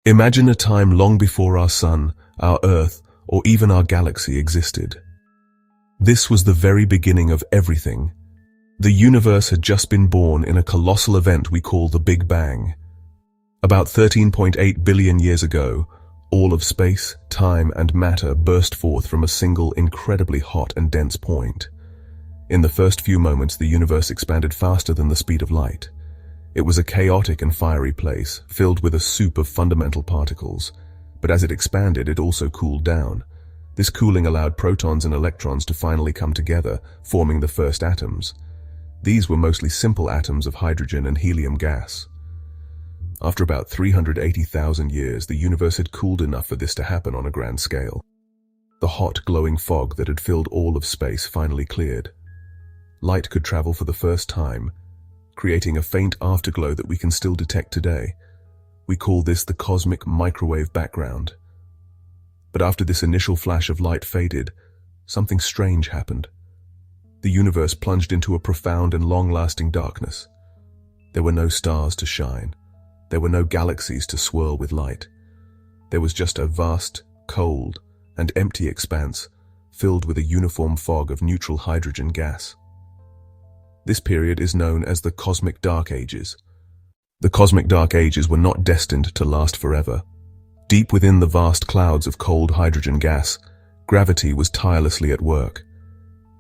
Imagine a time long before our sun, our Earth, or even our galaxy existed. This was the very beginning of everything. The universe had just been born in a colossal event we call the Big Bang. About 13.8 billion years ago, all of space, time, and matter burst forth from a single incredibly hot and dense point. In the first few moments, the universe expanded faster than the speed of light. It was a chaotic and fiery place, filled with a soup of fundamental particles. But as it expanded, it also cooled down. This cooling allowed protons and electrons to finally come together, forming the first atoms. These were mostly simple atoms of hydrogen and helium gas. After about 380,000 years, the universe had cooled enough for this to happen on a grand scale. The hot, glowing fog that had filled all of space finally cleared. Light could travel for the first time, creating a faint afterglow that we can still detect today. We call this the cosmic microwave background. But after this initial flash of light faded, something strange happened. The universe plunged into a profound and long-lasting darkness. There were no stars to shine. There were no galaxies to swirl with light. There was just a vast, cold, and empty expanse filled with a uniform fog of neutral hydrogen gas. This period is known as the Cosmic Dark Ages. The Cosmic Dark Ages were not destined to last forever. Deep within the vast clouds of cold hydrogen gas, gravity was tirelessly at work.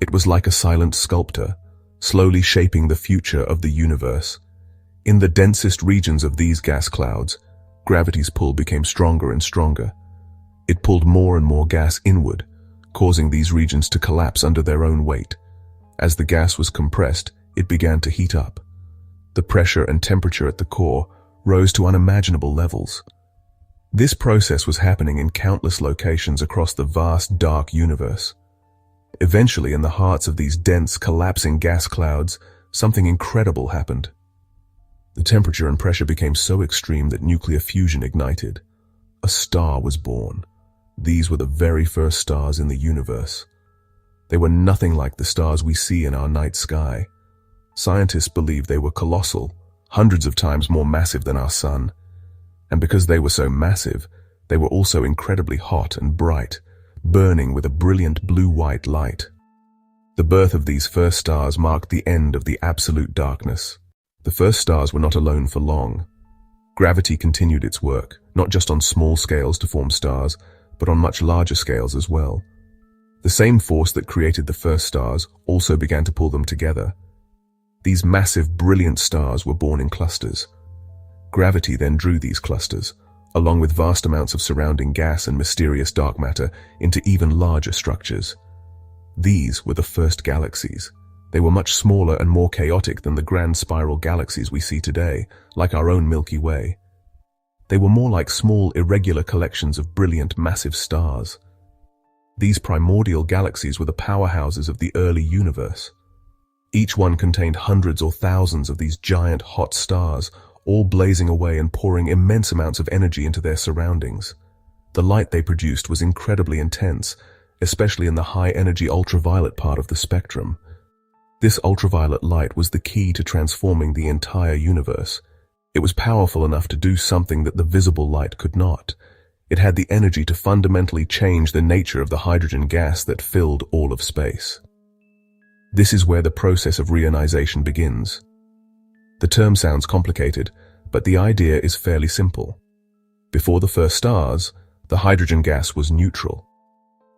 It was like a silent sculptor, slowly shaping the future of the universe. In the densest regions of these gas clouds, gravity's pull became stronger and stronger. It pulled more and more gas inward, causing these regions to collapse under their own weight. As the gas was compressed, it began to heat up. The pressure and temperature at the core rose to unimaginable levels. This process was happening in countless locations across the vast, dark universe. Eventually, in the hearts of these dense, collapsing gas clouds, something incredible happened. The temperature and pressure became so extreme that nuclear fusion ignited. A star was born. These were the very first stars in the universe. They were nothing like the stars we see in our night sky. Scientists believed they were colossal, hundreds of times more massive than our sun. And because they were so massive, they were also incredibly hot and bright, burning with a brilliant blue-white light. The birth of these first stars marked the end of the absolute darkness. The first stars were not alone for long. Gravity continued its work, not just on small scales to form stars, but on much larger scales as well. The same force that created the first stars also began to pull them together. These massive, brilliant stars were born in clusters. Gravity then drew these clusters, along with vast amounts of surrounding gas and mysterious dark matter, into even larger structures. These were the first galaxies. They were much smaller and more chaotic than the grand spiral galaxies we see today, like our own Milky Way. They were more like small, irregular collections of brilliant, massive stars. These primordial galaxies were the powerhouses of the early universe. Each one contained hundreds or thousands of these giant, hot stars, all blazing away and pouring immense amounts of energy into their surroundings. The light they produced was incredibly intense, especially in the high-energy ultraviolet part of the spectrum. This ultraviolet light was the key to transforming the entire universe. It was powerful enough to do something that the visible light could not. It had the energy to fundamentally change the nature of the hydrogen gas that filled all of space. This is where the process of reionization begins. The term sounds complicated, but the idea is fairly simple. Before the first stars, the hydrogen gas was neutral.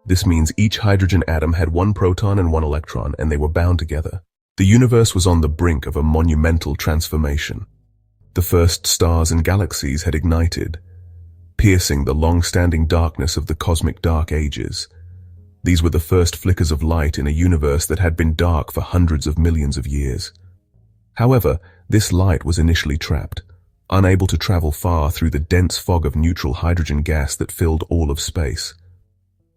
This means each hydrogen atom had one proton and one electron, and they were bound together. The universe was on the brink of a monumental transformation. The first stars and galaxies had ignited, piercing the long-standing darkness of the cosmic dark ages. These were the first flickers of light in a universe that had been dark for hundreds of millions of years. However, this light was initially trapped, unable to travel far through the dense fog of neutral hydrogen gas that filled all of space.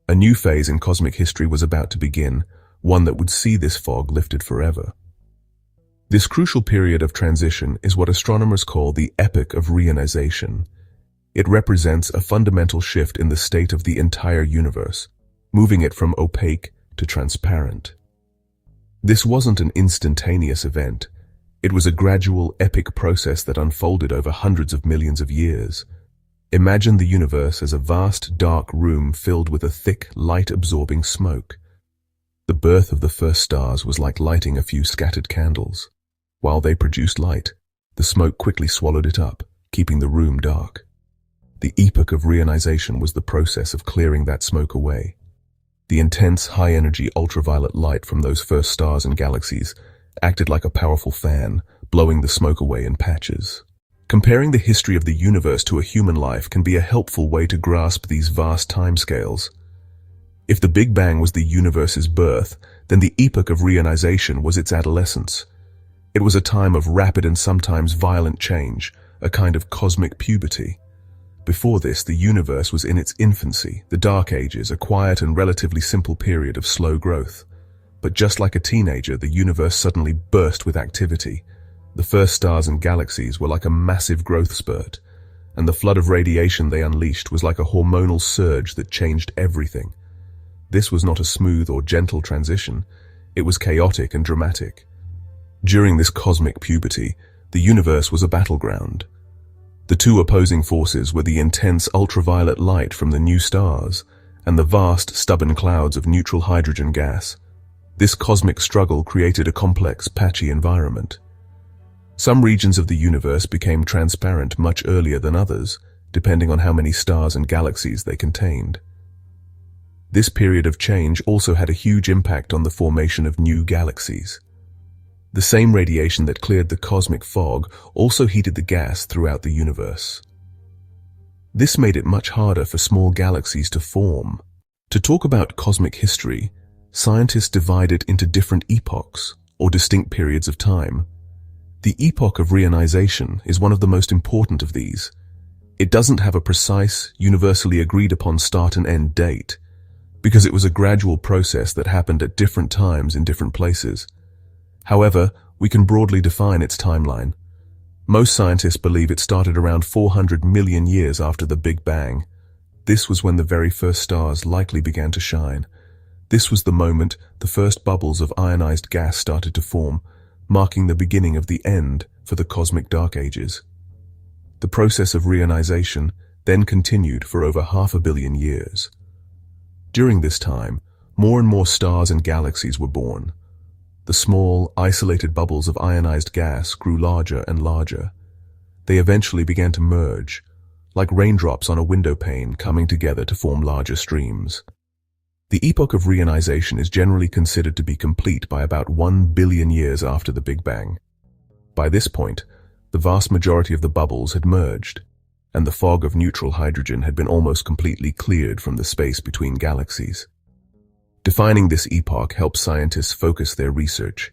A new phase in cosmic history was about to begin, one that would see this fog lifted forever. This crucial period of transition is what astronomers call the Epoch of Reionization. It represents a fundamental shift in the state of the entire universe, moving it from opaque to transparent. This wasn't an instantaneous event. It was a gradual, epic process that unfolded over hundreds of millions of years. Imagine the universe as a vast, dark room filled with a thick, light-absorbing smoke. The birth of the first stars was like lighting a few scattered candles. While they produced light, the smoke quickly swallowed it up, keeping the room dark. The Epoch of Reionization was the process of clearing that smoke away. The intense, high-energy ultraviolet light from those first stars and galaxies acted like a powerful fan, blowing the smoke away in patches. Comparing the history of the universe to a human life can be a helpful way to grasp these vast timescales. If the Big Bang was the universe's birth, then the Epoch of Reionization was its adolescence. It was a time of rapid and sometimes violent change, a kind of cosmic puberty. Before this, the universe was in its infancy, the Dark Ages, a quiet and relatively simple period of slow growth. But just like a teenager, the universe suddenly burst with activity. The first stars and galaxies were like a massive growth spurt, and the flood of radiation they unleashed was like a hormonal surge that changed everything. This was not a smooth or gentle transition. It was chaotic and dramatic. During this cosmic puberty, the universe was a battleground. The two opposing forces were the intense ultraviolet light from the new stars and the vast, stubborn clouds of neutral hydrogen gas. This cosmic struggle created a complex, patchy environment. Some regions of the universe became transparent much earlier than others, depending on how many stars and galaxies they contained. This period of change also had a huge impact on the formation of new galaxies. The same radiation that cleared the cosmic fog also heated the gas throughout the universe. This made it much harder for small galaxies to form. To talk about cosmic history, scientists divide it into different epochs, or distinct periods of time. The Epoch of Reionization is one of the most important of these. It doesn't have a precise, universally agreed upon start and end date, because it was a gradual process that happened at different times in different places. However, we can broadly define its timeline. Most scientists believe it started around 400 million years after the Big Bang. This was when the very first stars likely began to shine. This was the moment the first bubbles of ionized gas started to form, marking the beginning of the end for the cosmic dark ages. The process of reionization then continued for over 500 million years. During this time, more and more stars and galaxies were born. The small, isolated bubbles of ionized gas grew larger and larger. They eventually began to merge, like raindrops on a window pane coming together to form larger streams. The Epoch of Reionization is generally considered to be complete by about 1 billion years after the Big Bang. By this point, the vast majority of the bubbles had merged, and the fog of neutral hydrogen had been almost completely cleared from the space between galaxies. Defining this epoch helps scientists focus their research.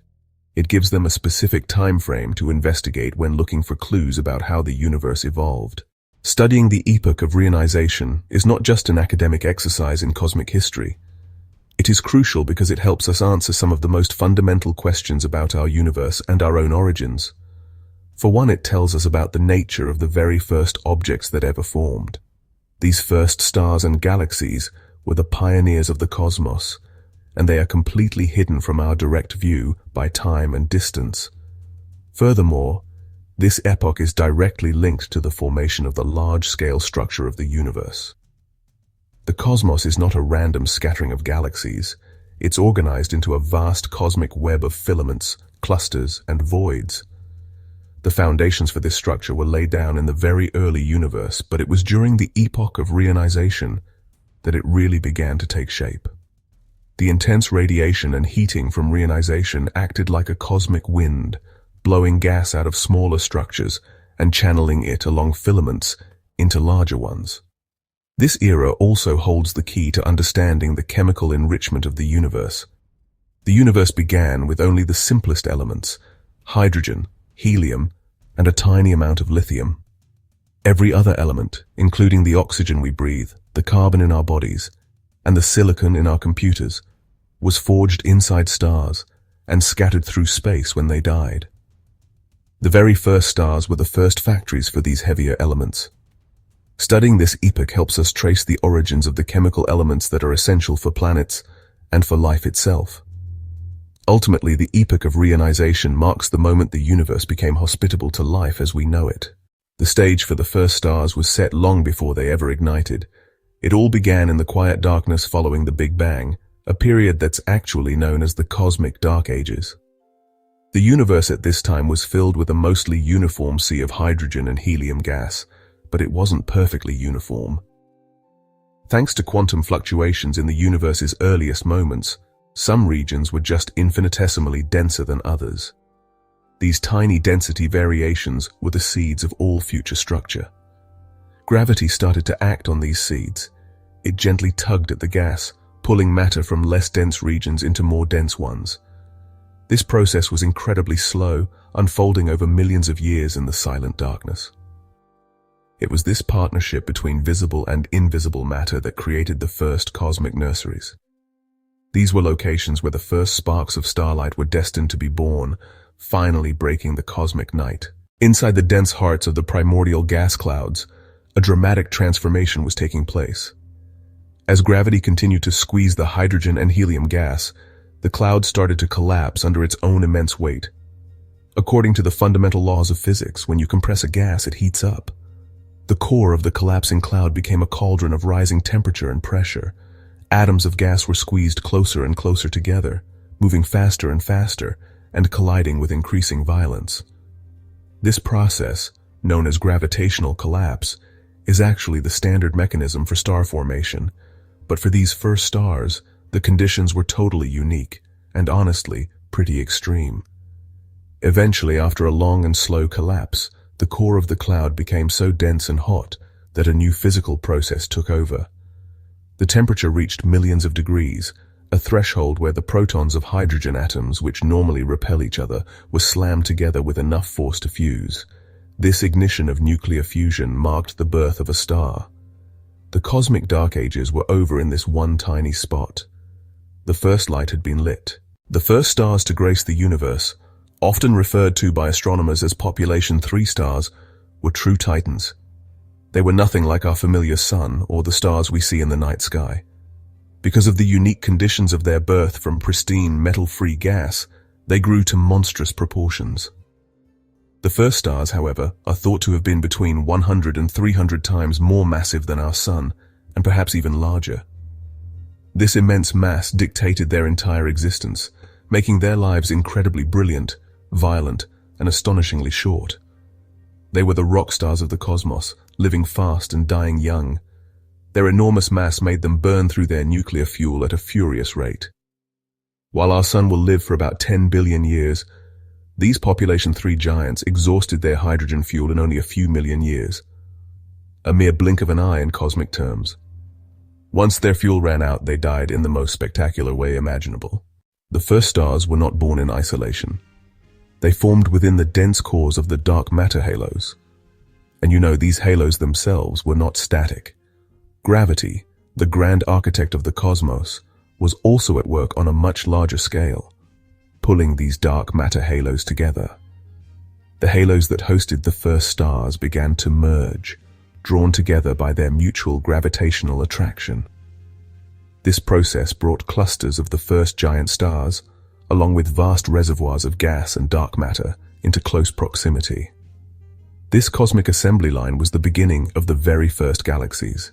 It gives them a specific time frame to investigate when looking for clues about how the universe evolved. Studying the Epoch of Reionization is not just an academic exercise in cosmic history. It is crucial because it helps us answer some of the most fundamental questions about our universe and our own origins. For one, it tells us about the nature of the very first objects that ever formed. These first stars and galaxies were the pioneers of the cosmos, and they are completely hidden from our direct view by time and distance. Furthermore, this epoch is directly linked to the formation of the large-scale structure of the universe. The cosmos is not a random scattering of galaxies. It's organized into a vast cosmic web of filaments, clusters, and voids. The foundations for this structure were laid down in the very early universe, but it was during the Epoch of Reionization that it really began to take shape. The intense radiation and heating from reionization acted like a cosmic wind, blowing gas out of smaller structures and channeling it along filaments into larger ones. This era also holds the key to understanding the chemical enrichment of the universe. The universe began with only the simplest elements: hydrogen, helium, and a tiny amount of lithium. Every other element, including the oxygen we breathe, the carbon in our bodies, and the silicon in our computers, was forged inside stars and scattered through space when they died. The very first stars were the first factories for these heavier elements. Studying this epoch helps us trace the origins of the chemical elements that are essential for planets and for life itself. Ultimately, the Epoch of Reionization marks the moment the universe became hospitable to life as we know it. The stage for the first stars was set long before they ever ignited. It all began in the quiet darkness following the Big Bang, a period that's actually known as the Cosmic Dark Ages. The universe at this time was filled with a mostly uniform sea of hydrogen and helium gas, but it wasn't perfectly uniform. Thanks to quantum fluctuations in the universe's earliest moments, some regions were just infinitesimally denser than others. These tiny density variations were the seeds of all future structure. Gravity started to act on these seeds. It gently tugged at the gas, pulling matter from less dense regions into more dense ones. This process was incredibly slow, unfolding over millions of years in the silent darkness. It was this partnership between visible and invisible matter that created the first cosmic nurseries. These were locations where the first sparks of starlight were destined to be born, finally breaking the cosmic night. Inside the dense hearts of the primordial gas clouds, a dramatic transformation was taking place. As gravity continued to squeeze the hydrogen and helium gas, the cloud started to collapse under its own immense weight. According to the fundamental laws of physics, when you compress a gas, it heats up. The core of the collapsing cloud became a cauldron of rising temperature and pressure. Atoms of gas were squeezed closer and closer together, moving faster and faster, and colliding with increasing violence. This process, known as gravitational collapse, is actually the standard mechanism for star formation, but for these first stars, the conditions were totally unique, and honestly, pretty extreme. Eventually, after a long and slow collapse, the core of the cloud became so dense and hot that a new physical process took over. The temperature reached millions of degrees, a threshold where the protons of hydrogen atoms, which normally repel each other, were slammed together with enough force to fuse. This ignition of nuclear fusion marked the birth of a star. The cosmic dark ages were over in this one tiny spot. The first light had been lit. The first stars to grace the universe, often referred to by astronomers as population 3 stars, were true titans. They were nothing like our familiar sun or the stars we see in the night sky. Because of the unique conditions of their birth from pristine metal-free gas, they grew to monstrous proportions. The first stars, however, are thought to have been between 100 and 300 times more massive than our sun, and perhaps even larger. This immense mass dictated their entire existence, making their lives incredibly brilliant, violent, and astonishingly short. They were the rock stars of the cosmos, living fast and dying young. Their enormous mass made them burn through their nuclear fuel at a furious rate. While our sun will live for about 10 billion years, these population 3 giants exhausted their hydrogen fuel in only a few million years. A mere blink of an eye in cosmic terms. Once their fuel ran out, they died in the most spectacular way imaginable. The first stars were not born in isolation. They formed within the dense cores of the dark matter halos. And these halos themselves were not static. Gravity, the grand architect of the cosmos, was also at work on a much larger scale, pulling these dark matter halos together. The halos that hosted the first stars began to merge, drawn together by their mutual gravitational attraction. This process brought clusters of the first giant stars, along with vast reservoirs of gas and dark matter, into close proximity. This cosmic assembly line was the beginning of the very first galaxies.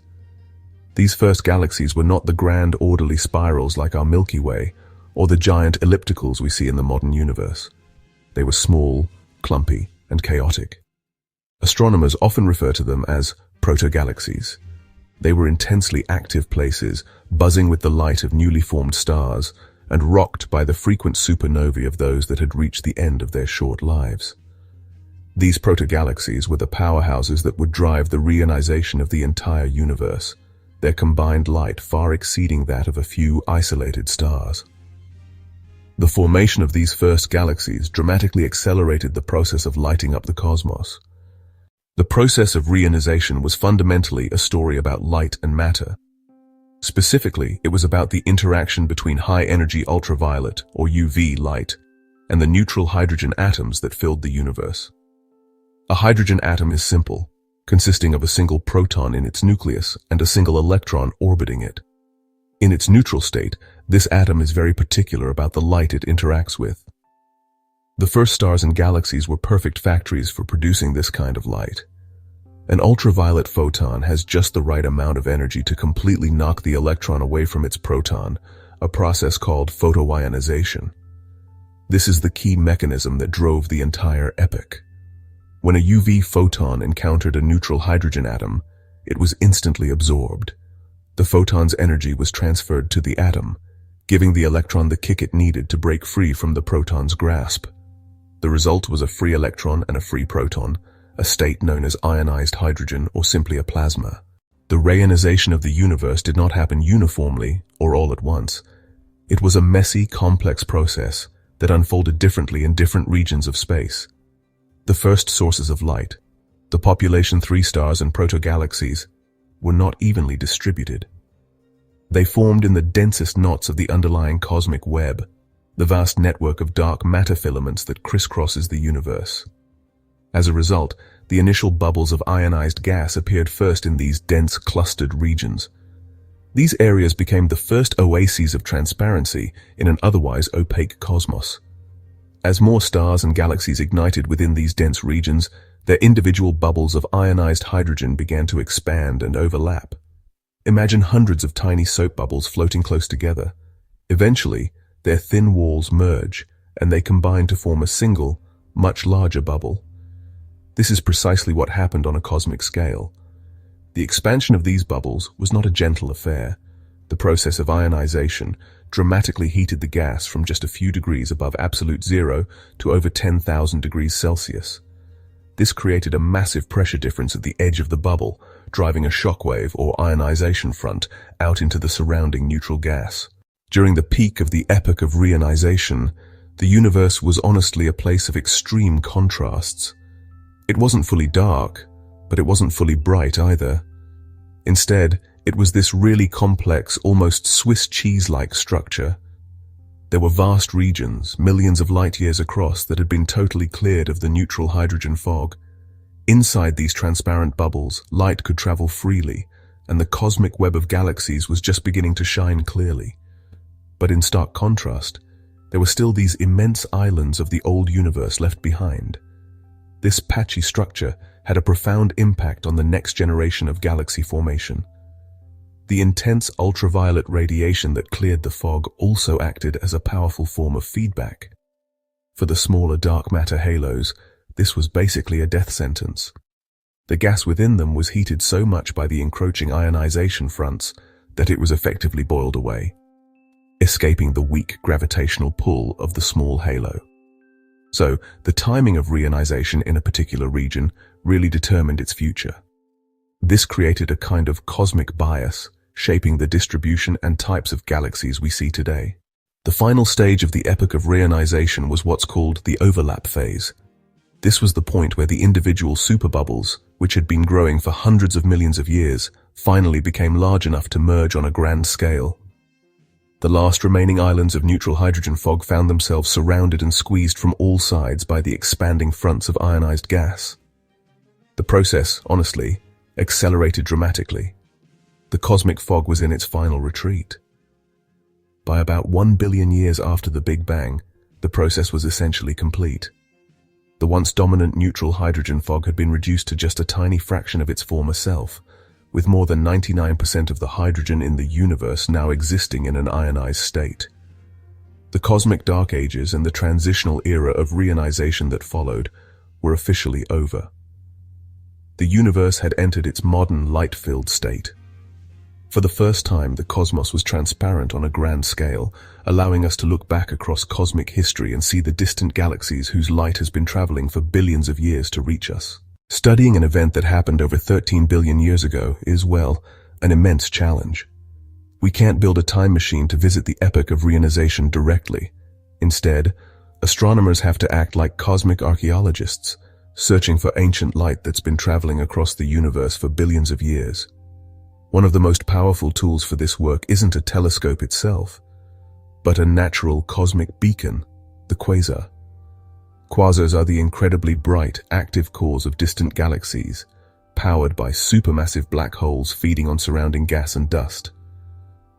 These first galaxies were not the grand orderly spirals like our Milky Way, or the giant ellipticals we see in the modern universe. They were small, clumpy, and chaotic. Astronomers often refer to them as proto-galaxies. They were intensely active places, buzzing with the light of newly formed stars, and rocked by the frequent supernovae of those that had reached the end of their short lives. These proto-galaxies were the powerhouses that would drive the reionization of the entire universe, their combined light far exceeding that of a few isolated stars. The formation of these first galaxies dramatically accelerated the process of lighting up the cosmos. The process of reionization was fundamentally a story about light and matter. Specifically, it was about the interaction between high-energy ultraviolet, or UV, light, and the neutral hydrogen atoms that filled the universe. A hydrogen atom is simple, consisting of a single proton in its nucleus and a single electron orbiting it. In its neutral state, this atom is very particular about the light it interacts with. The first stars and galaxies were perfect factories for producing this kind of light. An ultraviolet photon has just the right amount of energy to completely knock the electron away from its proton, a process called photoionization. This is the key mechanism that drove the entire epoch. When a UV photon encountered a neutral hydrogen atom, it was instantly absorbed. The photon's energy was transferred to the atom, giving the electron the kick it needed to break free from the proton's grasp. The result was a free electron and a free proton, a state known as ionized hydrogen or simply a plasma. The reionization of the universe did not happen uniformly or all at once. It was a messy, complex process that unfolded differently in different regions of space. The first sources of light, the population 3 stars and proto-galaxies, were not evenly distributed. They formed in the densest knots of the underlying cosmic web, the vast network of dark matter filaments that crisscrosses the universe. As a result, the initial bubbles of ionized gas appeared first in these dense, clustered regions. These areas became the first oases of transparency in an otherwise opaque cosmos. As more stars and galaxies ignited within these dense regions, their individual bubbles of ionized hydrogen began to expand and overlap. Imagine hundreds of tiny soap bubbles floating close together. Eventually, their thin walls merge, and they combine to form a single, much larger bubble. This is precisely what happened on a cosmic scale. The expansion of these bubbles was not a gentle affair. The process of ionization dramatically heated the gas from just a few degrees above absolute zero to over 10,000 degrees Celsius. This created a massive pressure difference at the edge of the bubble, driving a shockwave or ionization front out into the surrounding neutral gas. During the peak of the Epoch of Reionization, the universe was honestly a place of extreme contrasts. It wasn't fully dark, but it wasn't fully bright either. Instead, it was this really complex, almost Swiss cheese-like structure. There were vast regions, millions of light years across, that had been totally cleared of the neutral hydrogen fog. Inside these transparent bubbles, light could travel freely, and the cosmic web of galaxies was just beginning to shine clearly. But in stark contrast, there were still these immense islands of the old universe left behind. This patchy structure had a profound impact on the next generation of galaxy formation. The intense ultraviolet radiation that cleared the fog also acted as a powerful form of feedback. For the smaller dark matter halos, this was basically a death sentence. The gas within them was heated so much by the encroaching ionization fronts that it was effectively boiled away, escaping the weak gravitational pull of the small halo. So, the timing of reionization in a particular region really determined its future. This created a kind of cosmic bias, shaping the distribution and types of galaxies we see today. The final stage of the Epoch of Reionization was what's called the overlap phase. This was the point where the individual superbubbles, which had been growing for hundreds of millions of years, finally became large enough to merge on a grand scale. The last remaining islands of neutral hydrogen fog found themselves surrounded and squeezed from all sides by the expanding fronts of ionized gas. The process, honestly, accelerated dramatically. The cosmic fog was in its final retreat. By about 1 billion years after the Big Bang, the process was essentially complete. The once dominant neutral hydrogen fog had been reduced to just a tiny fraction of its former self, with more than 99% of the hydrogen in the universe now existing in an ionized state. The cosmic dark ages and the transitional era of reionization that followed were officially over. The universe had entered its modern light-filled state. For the first time, the cosmos was transparent on a grand scale, allowing us to look back across cosmic history and see the distant galaxies whose light has been traveling for billions of years to reach us. Studying an event that happened over 13 billion years ago is, well, an immense challenge. We can't build a time machine to visit the Epoch of Reionization directly. Instead, astronomers have to act like cosmic archaeologists, searching for ancient light that's been traveling across the universe for billions of years. One of the most powerful tools for this work isn't a telescope itself, but a natural cosmic beacon, the quasar. Quasars are the incredibly bright, active cores of distant galaxies, powered by supermassive black holes feeding on surrounding gas and dust.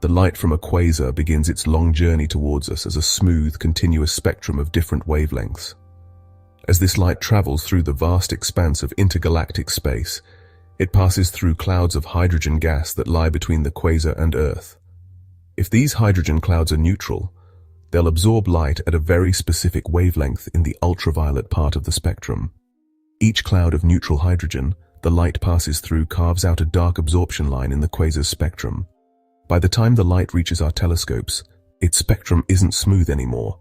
The light from a quasar begins its long journey towards us as a smooth, continuous spectrum of different wavelengths. As this light travels through the vast expanse of intergalactic space, It passes through clouds of hydrogen gas that lie between the quasar and Earth. If these hydrogen clouds are neutral, they'll absorb light at a very specific wavelength in the ultraviolet part of the spectrum. Each cloud of neutral hydrogen the light passes through carves out a dark absorption line in the quasar's spectrum. By the time the light reaches our telescopes, its spectrum isn't smooth anymore.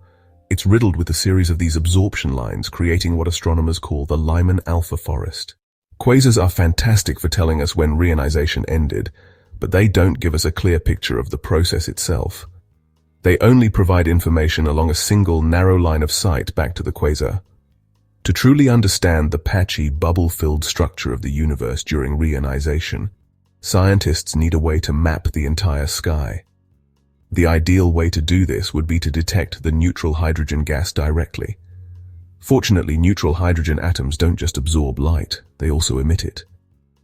It's riddled with a series of these absorption lines, creating what astronomers call the Lyman alpha forest. Quasars are fantastic for telling us when reionization ended, but they don't give us a clear picture of the process itself. They only provide information along a single narrow line of sight back to the quasar. To truly understand the patchy, bubble-filled structure of the universe during reionization, scientists need a way to map the entire sky. The ideal way to do this would be to detect the neutral hydrogen gas directly. Fortunately, neutral hydrogen atoms don't just absorb light, they also emit it.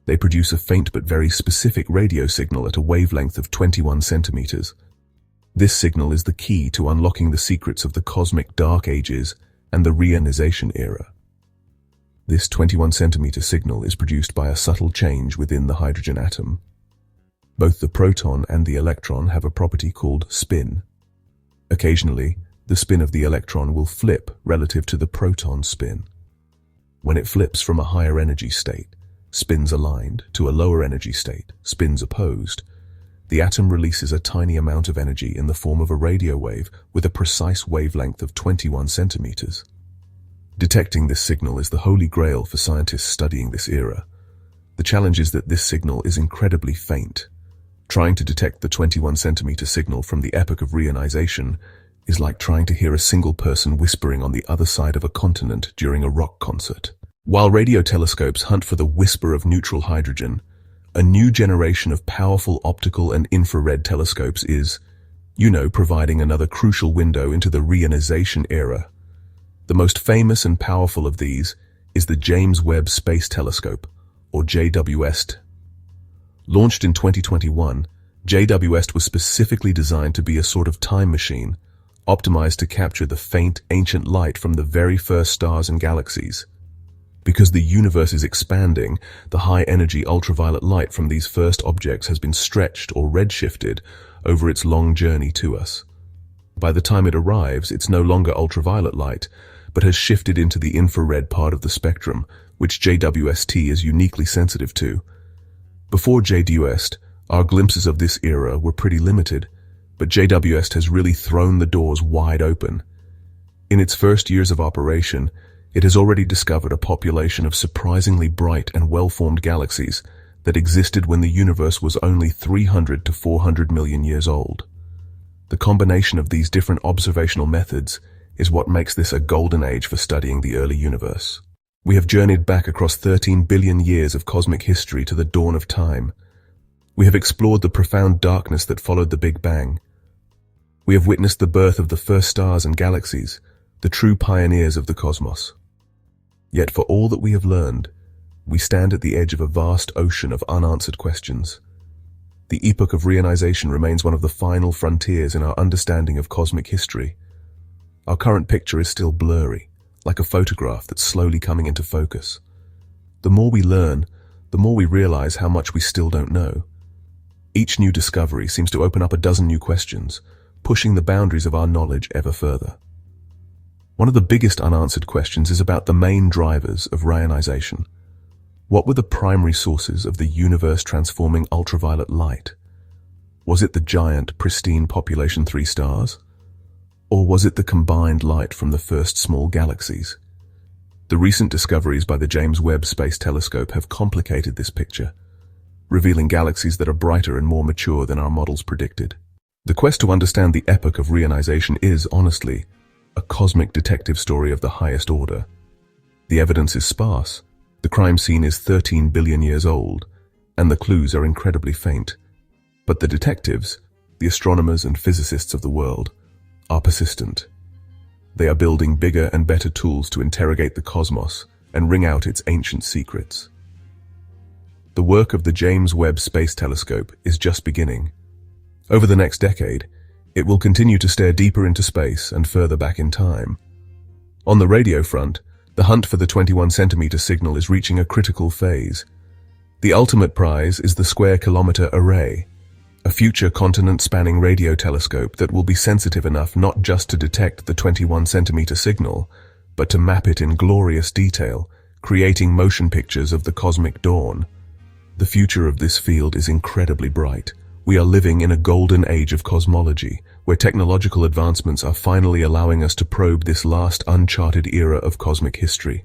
They produce a faint but very specific radio signal at a wavelength of 21 centimeters. This signal is the key to unlocking the secrets of the cosmic dark ages and the reionization era. This 21 centimeter signal is produced by a subtle change within the hydrogen atom. Both the proton and the electron have a property called spin. Occasionally, the spin of the electron will flip relative to the proton spin. When it flips from a higher energy state, spins aligned, to a lower energy state, spins opposed, the atom releases a tiny amount of energy in the form of a radio wave with a precise wavelength of 21 centimeters. Detecting this signal is the holy grail for scientists studying this era. The challenge is that this signal is incredibly faint. Trying to detect the 21 centimeter signal from the Epoch of Reionization is like trying to hear a single person whispering on the other side of a continent during a rock concert. While radio telescopes hunt for the whisper of neutral hydrogen, a new generation of powerful optical and infrared telescopes is, providing another crucial window into the reionization era. The most famous and powerful of these is the James Webb Space Telescope, or JWST. Launched in 2021, JWST was specifically designed to be a sort of time machine, optimized to capture the faint, ancient light from the very first stars and galaxies. Because the universe is expanding, the high-energy ultraviolet light from these first objects has been stretched or redshifted over its long journey to us. By the time it arrives, it's no longer ultraviolet light, but has shifted into the infrared part of the spectrum, which JWST is uniquely sensitive to. Before JWST, our glimpses of this era were pretty limited, but JWST has really thrown the doors wide open. In its first years of operation, it has already discovered a population of surprisingly bright and well-formed galaxies that existed when the universe was only 300 to 400 million years old. The combination of these different observational methods is what makes this a golden age for studying the early universe. We have journeyed back across 13 billion years of cosmic history to the dawn of time. We have explored the profound darkness that followed the Big Bang. We have witnessed the birth of the first stars and galaxies, the true pioneers of the cosmos. Yet for all that we have learned, we stand at the edge of a vast ocean of unanswered questions. The Epoch of Reionization remains one of the final frontiers in our understanding of cosmic history. Our current picture is still blurry, like a photograph that's slowly coming into focus. The more we learn, the more we realize how much we still don't know. Each new discovery seems to open up a dozen new questions, pushing the boundaries of our knowledge ever further. One of the biggest unanswered questions is about the main drivers of reionization. What were the primary sources of the universe-transforming ultraviolet light? Was it the giant, pristine population 3 stars? Or was it the combined light from the first small galaxies? The recent discoveries by the James Webb Space Telescope have complicated this picture, revealing galaxies that are brighter and more mature than our models predicted. The quest to understand the Epoch of Reionization is, honestly, a cosmic detective story of the highest order. The evidence is sparse, the crime scene is 13 billion years old, and the clues are incredibly faint. But the detectives, the astronomers and physicists of the world, are persistent. They are building bigger and better tools to interrogate the cosmos and wring out its ancient secrets. The work of the James Webb Space Telescope is just beginning. Over the next decade, it will continue to stare deeper into space and further back in time. On the radio front, the hunt for the 21 centimeter signal is reaching a critical phase. The ultimate prize is the Square-Kilometer Array, a future continent-spanning radio telescope that will be sensitive enough not just to detect the 21-centimeter signal, but to map it in glorious detail, creating motion pictures of the cosmic dawn. The future of this field is incredibly bright. We are living in a golden age of cosmology, where technological advancements are finally allowing us to probe this last uncharted era of cosmic history.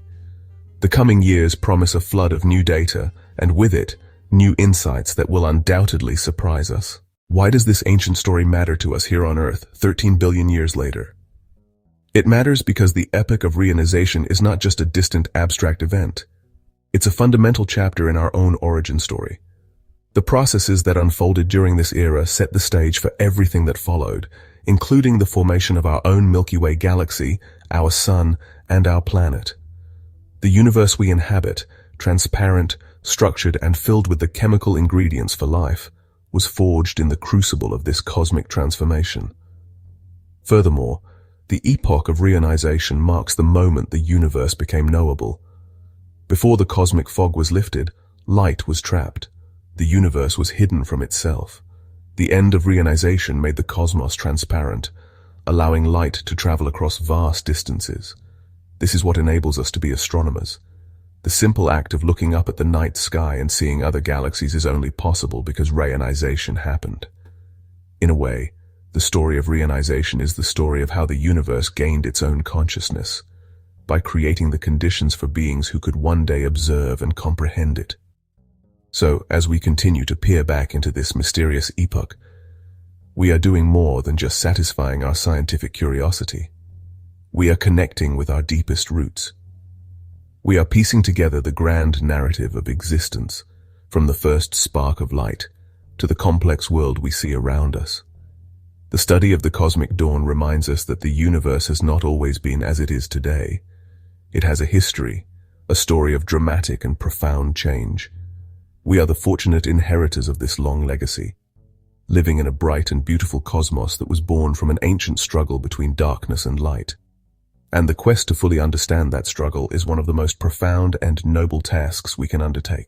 The coming years promise a flood of new data, and with it, new insights that will undoubtedly surprise us. Why does this ancient story matter to us here on Earth, 13 billion years later? It matters because the Epoch of Reionization is not just a distant abstract event. It's a fundamental chapter in our own origin story. The processes that unfolded during this era set the stage for everything that followed, including the formation of our own Milky Way galaxy, our sun, and our planet. The universe we inhabit, transparent, structured, and filled with the chemical ingredients for life, was forged in the crucible of this cosmic transformation. Furthermore, the Epoch of Reionization marks the moment the universe became knowable. Before the cosmic fog was lifted, light was trapped. The universe was hidden from itself. The end of reionization made the cosmos transparent, allowing light to travel across vast distances. This is what enables us to be astronomers. The simple act of looking up at the night sky and seeing other galaxies is only possible because reionization happened. In a way, the story of reionization is the story of how the universe gained its own consciousness, by creating the conditions for beings who could one day observe and comprehend it. So, as we continue to peer back into this mysterious epoch, we are doing more than just satisfying our scientific curiosity. We are connecting with our deepest roots. We are piecing together the grand narrative of existence, from the first spark of light to the complex world we see around us. The study of the cosmic dawn reminds us that the universe has not always been as it is today. It has a history, a story of dramatic and profound change. We are the fortunate inheritors of this long legacy, living in a bright and beautiful cosmos that was born from an ancient struggle between darkness and light. And the quest to fully understand that struggle is one of the most profound and noble tasks we can undertake.